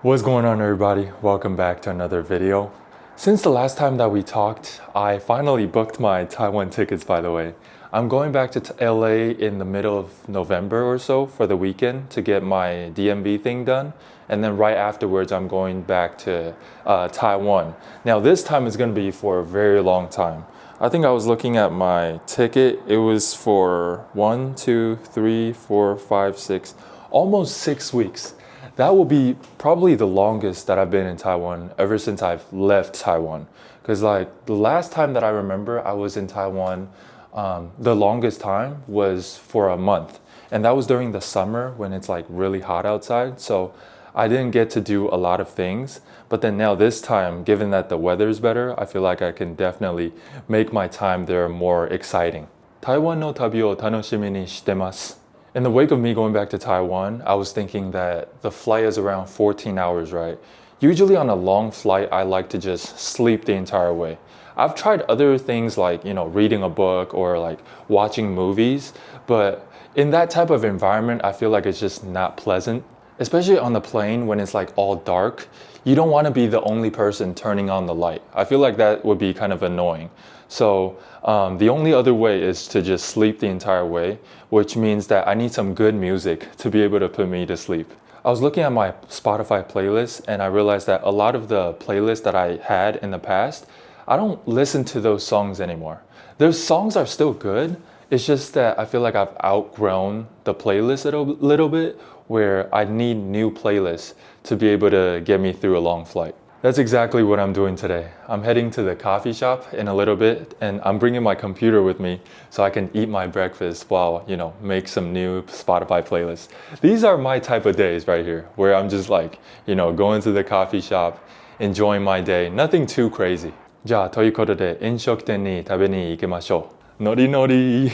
What's going on, everybody? Welcome back to another video. Since the last time that we talked, I finally booked my Taiwan tickets, by the way. I'm going back to LA in the middle of November or so for the weekend to get my DMV thing done. And then right afterwards, I'm going back to Taiwan. Now, this time is going to be for a very long time. I think I was looking at my ticket. It was for 1, 2, 3, 4, 5, 6, almost 6 weeks. That will be probably the longest that I've been in Taiwan ever since I've left Taiwan. Because like the last time that I remember I was in Taiwan, the longest time was for a month. And that was during the summer when it's like really hot outside. So I didn't get to do a lot of things. But then now this time, given that the weather's better, I feel like I can definitely make my time there more exciting. Taiwan no tabi o tanoshimi ni shite masu. In the wake of me going back to Taiwan, I was thinking that the flight is around 14 hours, right? Usually on a long flight, I like to just sleep the entire way. I've tried other things like, reading a book or like watching movies, but in that type of environment, I feel like it's just not pleasant. Especially on the plane when it's like all dark, you don't want to be the only person turning on the light. I feel like that would be kind of annoying. So the only other way is to just sleep the entire way, which means that I need some good music to be able to put me to sleep. I was looking at my Spotify playlist and I realized that a lot of the playlists that I had in the past, I don't listen to those songs anymore. Those songs are still good. It's just that I feel like I've outgrown the playlist a little bit where I need new playlists to be able to get me through a long flight. That's exactly what I'm doing today. I'm heading to the coffee shop in a little bit and I'm bringing my computer with me so I can eat my breakfast while, make some new Spotify playlists. These are my type of days right here where I'm just like, going to the coffee shop, enjoying my day, nothing too crazy. じゃあ、ということで飲食店に食べに行きましょう。ノリノリ。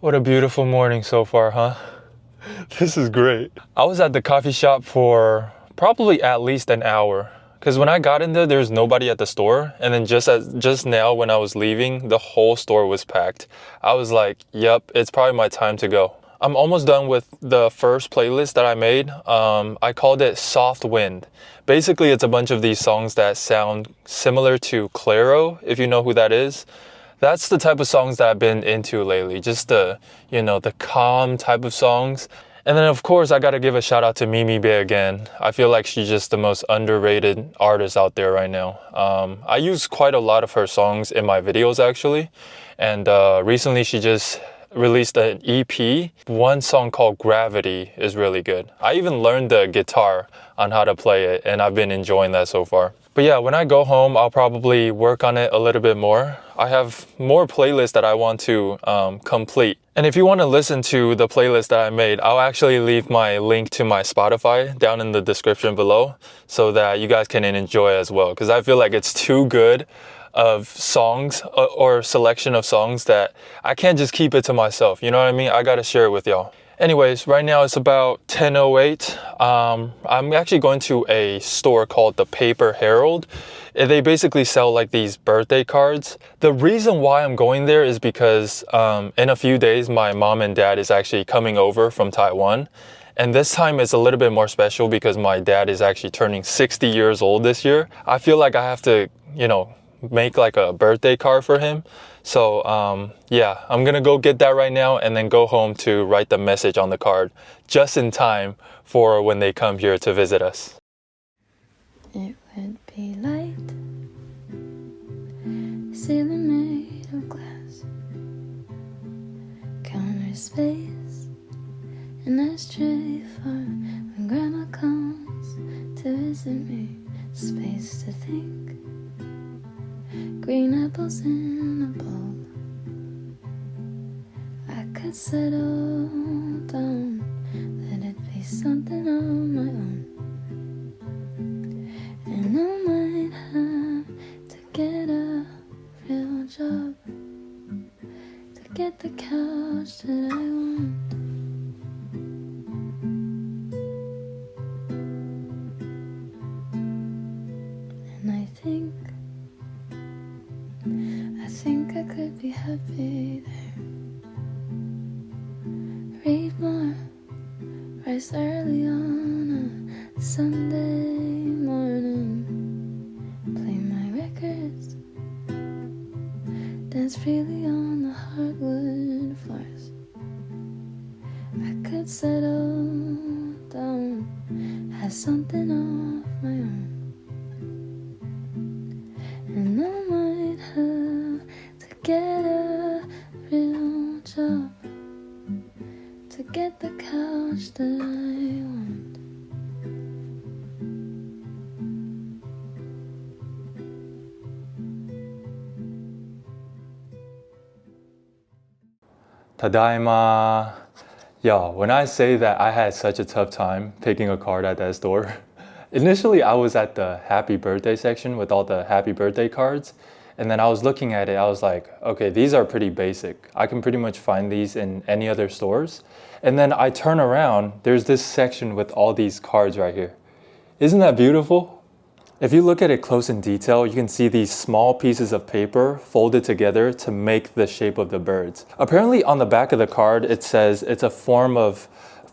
What a beautiful morning so far, huh? This is great. I was at the coffee shop for probably at least an hour. Because when I got in there, there's nobody at the store. And then just now when I was leaving, the whole store was packed. I was like, yep, it's probably my time to go. I'm almost done with the first playlist that I made. I called it Soft Wind. Basically, it's a bunch of these songs that sound similar to Clairo, if you know who that is. That's the type of songs that I've been into lately. Just the calm type of songs. And then of course I gotta give a shout out to Mimi Bae again. I feel like she's just the most underrated artist out there right now. I use quite a lot of her songs in my videos actually. And recently she just released an EP. One song called Gravity is really good. I even learned the guitar on how to play it, and I've been enjoying that so far. But yeah, when I go home, I'll probably work on it a little bit more. I have more playlists that I want to complete. And if you want to listen to the playlist that I made, I'll actually leave my link to my Spotify down in the description below so that you guys can enjoy as well. Because I feel like it's too good of songs or selection of songs that I can't just keep it to myself. You know what I mean? I got to share it with y'all. Anyways, right now it's about 10:08. I'm actually going to a store called the Paper Herald. They basically sell like these birthday cards. The reason why I'm going there is because in a few days, my mom and dad is actually coming over from Taiwan. And this time it's a little bit more special because my dad is actually turning 60 years old this year. I feel like I have to, make like a birthday card for him. So yeah, I'm gonna go get that right now and then go home to write the message on the card just in time for when they come here to visit us. It would be light, ceiling made of glass, counter space, an ashtray for when grandma comes to visit me, space to think. Green apples in a bowl. I could settle down, let it be something on my own. And I might have to get a real job to get the couch that I want. And I think I could be happy there. Read more, rise early on a Sunday morning. Play my records, dance freely on the hardwood floors. I could settle down, have something of my own. And I might have to get a real job to get the couch that I want. Tadaima. Yo, when I say that I had such a tough time picking a card at that store, initially I was at the happy birthday section with all the happy birthday cards. And then I was looking at it, I was like, okay, these are pretty basic. I can pretty much find these in any other stores. And then I turn around, there's this section with all these cards right here. Isn't that beautiful? If you look at it close in detail, you can see these small pieces of paper folded together to make the shape of the birds. Apparently on the back of the card, it says it's a form of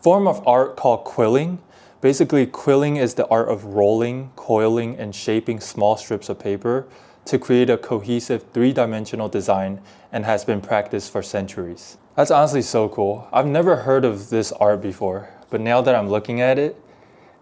art called quilling. Basically, quilling is the art of rolling, coiling, and shaping small strips of paper to create a cohesive three-dimensional design and has been practiced for centuries. That's honestly so cool. I've never heard of this art before, but now that I'm looking at it,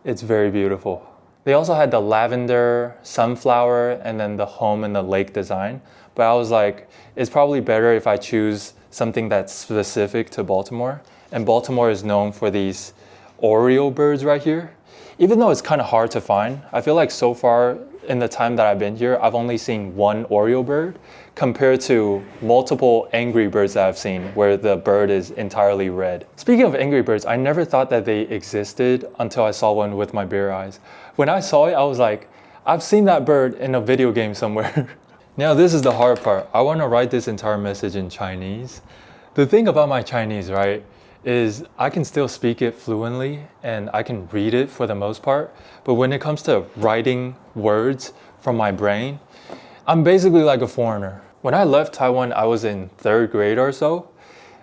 it's very beautiful. They also had the lavender, sunflower, and then the home and the lake design. But I was like, it's probably better if I choose something that's specific to Baltimore. And Baltimore is known for these Oriole birds right here. Even though it's kind of hard to find, I feel like so far in the time that I've been here, I've only seen one Oriole bird compared to multiple angry birds that I've seen where the bird is entirely red. Speaking of angry birds, I never thought that they existed until I saw one with my bare eyes. When I saw it, I was like, I've seen that bird in a video game somewhere. Now this is the hard part. I want to write this entire message in Chinese. The thing about my Chinese, right, is I can still speak it fluently and I can read it for the most part. But when it comes to writing words from my brain, I'm basically like a foreigner. When I left Taiwan, I was in 3rd grade or so.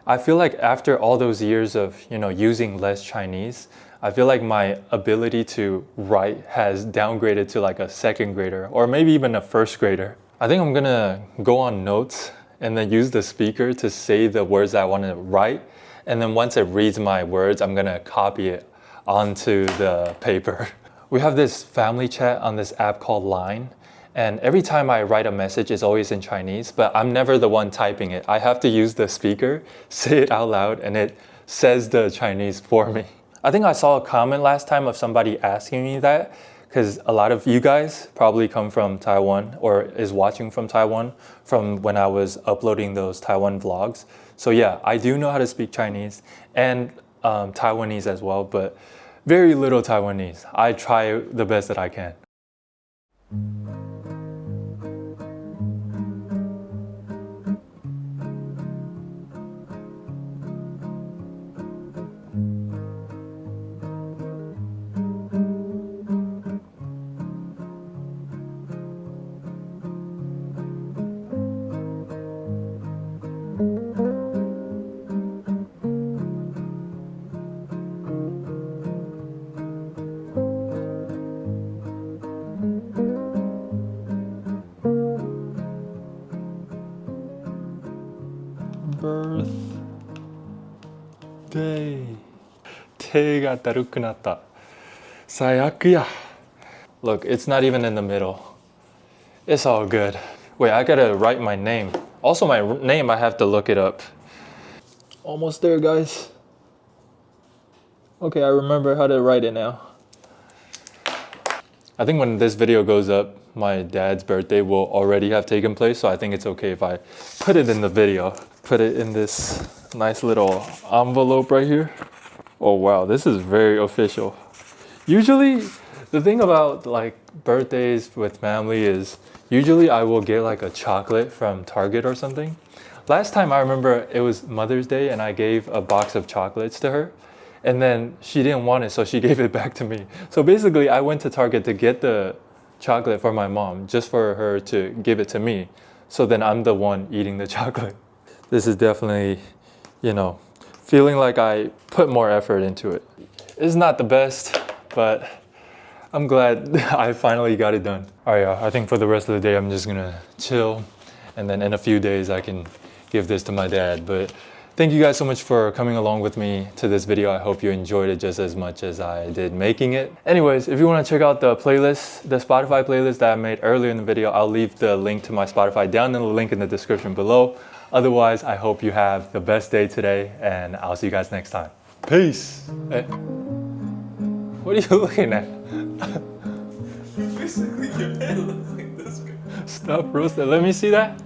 I feel like after all those years of, using less Chinese, I feel like my ability to write has downgraded to like a 2nd grader or maybe even a 1st grader. I think I'm gonna go on notes and then use the speaker to say the words that I want to write. And then once it reads my words, I'm gonna copy it onto the paper. We have this family chat on this app called Line. And every time I write a message, it's always in Chinese, but I'm never the one typing it. I have to use the speaker, say it out loud, and it says the Chinese for me. I think I saw a comment last time of somebody asking me that, because a lot of you guys probably come from Taiwan or is watching from Taiwan from when I was uploading those Taiwan vlogs. So yeah, I do know how to speak Chinese and Taiwanese as well, but very little Taiwanese. I try the best that I can. birthday.手がだるくなった。最悪や. Look, it's not even in the middle. It's all good. Wait, I gotta write my name. Also, my name, I have to look it up. Almost there, guys. Okay, I remember how to write it now. I think when this video goes up, my dad's birthday will already have taken place, so I think it's okay if I put it in the video. Put it in this nice little envelope right here. Oh wow, this is very official. Usually, the thing about like birthdays with family is usually I will get like a chocolate from Target or something. Last time I remember it was Mother's Day and I gave a box of chocolates to her. And then she didn't want it, so she gave it back to me. So basically, I went to Target to get the chocolate for my mom, just for her to give it to me. So then I'm the one eating the chocolate. This is definitely, you know, feeling like I put more effort into it. It's not the best, but I'm glad I finally got it done. All right, I think for the rest of the day, I'm just gonna chill. And then in a few days, I can give this to my dad. But thank you guys so much for coming along with me to this video. I hope you enjoyed it just as much as I did making it. Anyways, if you want to check out the playlist, the Spotify playlist that I made earlier in the video, I'll leave the link to my Spotify down in the link in the description below. Otherwise, I hope you have the best day today, and I'll see you guys next time. Peace. Hey. What are you looking at? Basically, your head looks like this. Stop roasting. Let me see that.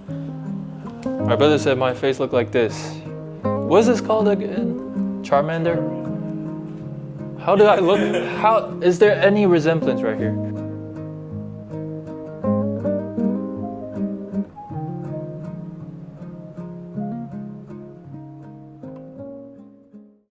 My brother said my face looked like this. What is this called again? Charmander? How do I look? How is there any resemblance right here?